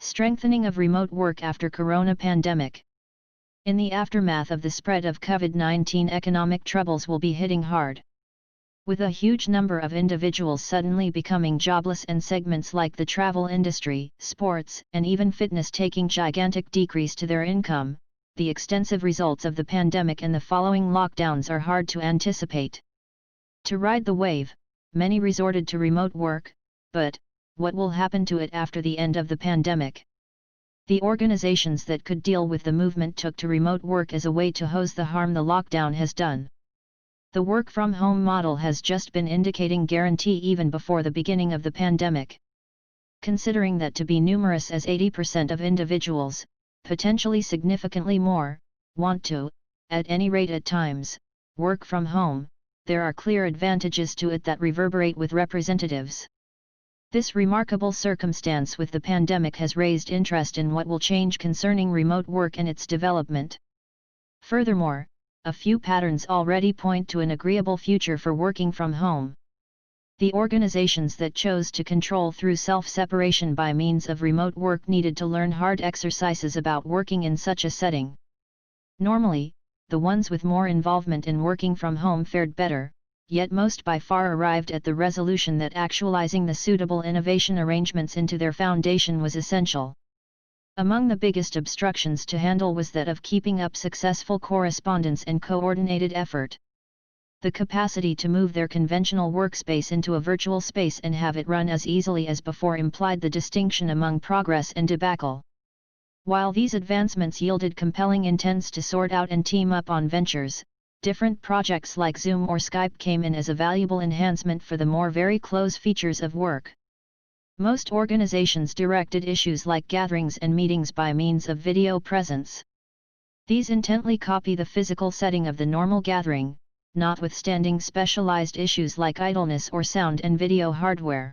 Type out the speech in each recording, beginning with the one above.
Strengthening of remote work after corona pandemic. In the aftermath of the spread of COVID-19, economic troubles will be hitting hard. With a huge number of individuals suddenly becoming jobless and segments like the travel industry, sports, and even fitness taking gigantic decrease to their income, the extensive results of the pandemic and the following lockdowns are hard to anticipate. To ride the wave, many resorted to remote work, but what will happen to it after the end of the pandemic? The organizations that could deal with the movement took to remote work as a way to hose the harm the lockdown has done. The work-from-home model has just been indicating guarantee even before the beginning of the pandemic. Considering that to be numerous as 80% of individuals, potentially significantly more, want to, at any rate at times, work from home, there are clear advantages to it that reverberate with representatives. This remarkable circumstance with the pandemic has raised interest in what will change concerning remote work and its development. Furthermore, a few patterns already point to an agreeable future for working from home. The organizations that chose to control through self-separation by means of remote work needed to learn hard exercises about working in such a setting. Normally, the ones with more involvement in working from home fared better, yet most by far arrived at the resolution that actualizing the suitable innovation arrangements into their foundation was essential. Among the biggest obstructions to handle was that of keeping up successful correspondence and coordinated effort. The capacity to move their conventional workspace into a virtual space and have it run as easily as before implied the distinction among progress and debacle. While these advancements yielded compelling intents to sort out and team up on ventures, different projects like Zoom or Skype came in as a valuable enhancement for the more very close features of work. Most organizations directed issues like gatherings and meetings by means of video presence. These intently copy the physical setting of the normal gathering, notwithstanding specialized issues like idleness or sound and video hardware.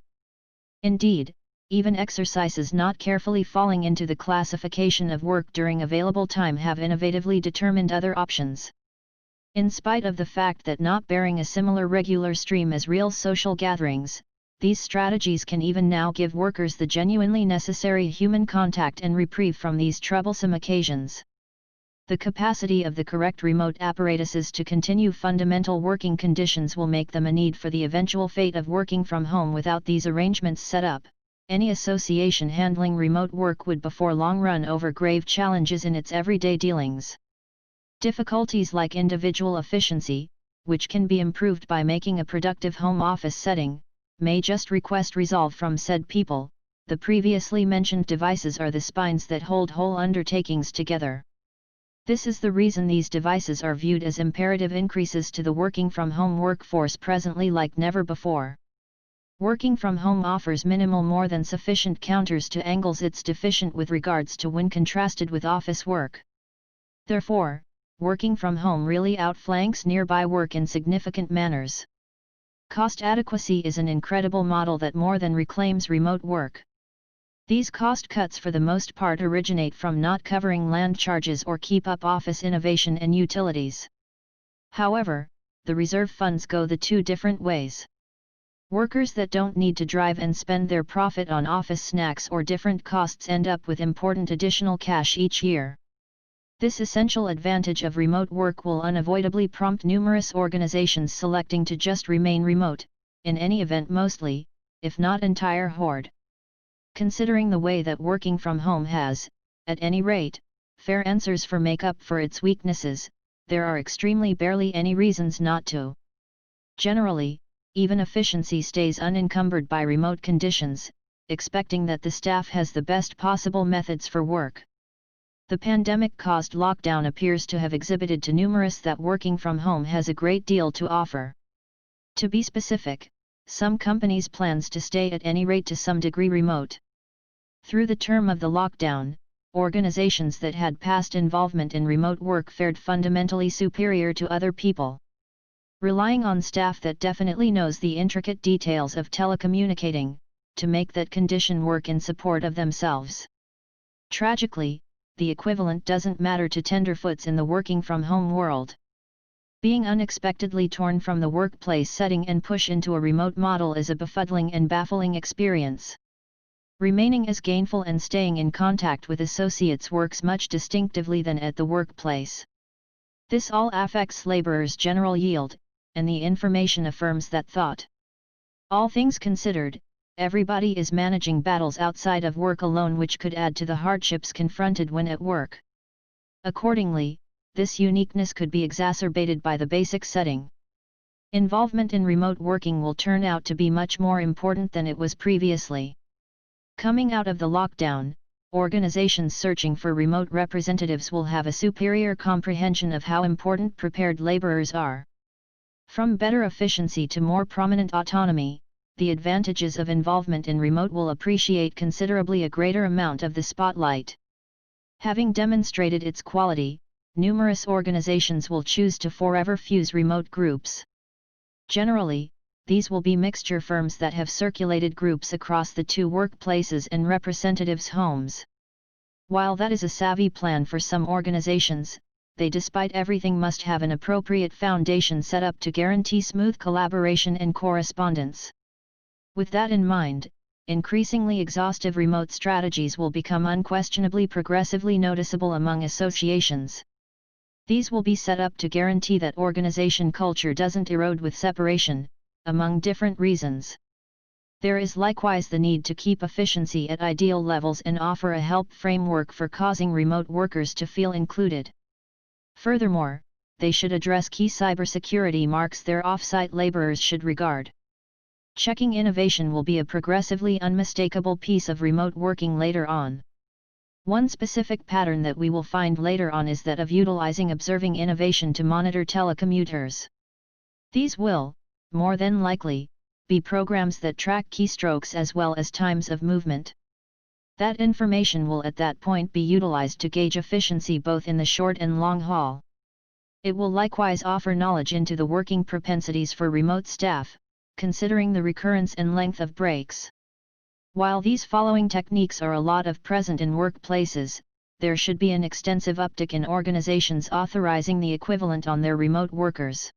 Indeed, even exercises not carefully falling into the classification of work during available time have innovatively determined other options. In spite of the fact that not bearing a similar regular stream as real social gatherings, these strategies can even now give workers the genuinely necessary human contact and reprieve from these troublesome occasions. The capacity of the correct remote apparatuses to continue fundamental working conditions will make them a need for the eventual fate of working from home. Without these arrangements set up, any association handling remote work would before long run over grave challenges in its everyday dealings. Difficulties like individual efficiency, which can be improved by making a productive home office setting, may just request resolve from said people. The previously mentioned devices are the spines that hold whole undertakings together. This is the reason these devices are viewed as imperative increases to the working from home workforce presently like never before. Working from home offers minimal more than sufficient counters to angles it's deficient with regards to when contrasted with office work. Therefore, working from home really outflanks nearby work in significant manners. Cost adequacy is an incredible model that more than reclaims remote work. These cost cuts for the most part originate from not covering land charges or keep up office innovation and utilities. However, the reserve funds go the two different ways. Workers that don't need to drive and spend their profit on office snacks or different costs end up with important additional cash each year. This essential advantage of remote work will unavoidably prompt numerous organizations selecting to just remain remote, in any event mostly, if not entire horde. Considering the way that working from home has, at any rate, fair answers for make up for its weaknesses, there are extremely barely any reasons not to. Generally, even efficiency stays unencumbered by remote conditions, expecting that the staff has the best possible methods for work. The pandemic-caused lockdown appears to have exhibited to numerous that working from home has a great deal to offer. To be specific, some companies' plans to stay at any rate to some degree remote. Through the term of the lockdown, organizations that had past involvement in remote work fared fundamentally superior to other people. Relying on staff that definitely knows the intricate details of telecommunicating, to make that condition work in support of themselves. Tragically, the equivalent doesn't matter to tenderfoots in the working from home world. Being unexpectedly torn from the workplace setting and push into a remote model is a befuddling and baffling experience. Remaining as gainful and staying in contact with associates works much distinctively than at the workplace. This all affects laborers' general yield, and the information affirms that thought. All things considered, everybody is managing battles outside of work alone, which could add to the hardships confronted when at work. Accordingly, this uniqueness could be exacerbated by the basic setting. Involvement in remote working will turn out to be much more important than it was previously. Coming out of the lockdown, organizations searching for remote representatives will have a superior comprehension of how important prepared laborers are. From better efficiency to more prominent autonomy, the advantages of involvement in remote will appreciate considerably a greater amount of the spotlight. Having demonstrated its quality, numerous organizations will choose to forever fuse remote groups. Generally, these will be mixture firms that have circulated groups across the two workplaces and representatives' homes. While that is a savvy plan for some organizations, they despite everything must have an appropriate foundation set up to guarantee smooth collaboration and correspondence. With that in mind, increasingly exhaustive remote strategies will become unquestionably progressively noticeable among associations. These will be set up to guarantee that organization culture doesn't erode with separation, among different reasons. There is likewise the need to keep efficiency at ideal levels and offer a help framework for causing remote workers to feel included. Furthermore, they should address key cybersecurity marks their off-site laborers should regard. Checking innovation will be a progressively unmistakable piece of remote working later on. One specific pattern that we will find later on is that of utilizing observing innovation to monitor telecommuters. These will, more than likely, be programs that track keystrokes as well as times of movement. That information will at that point be utilized to gauge efficiency both in the short and long haul. It will likewise offer knowledge into the working propensities for remote staff, considering the recurrence and length of breaks. While these following techniques are a lot of present in workplaces, there should be an extensive uptick in organizations authorizing the equivalent on their remote workers.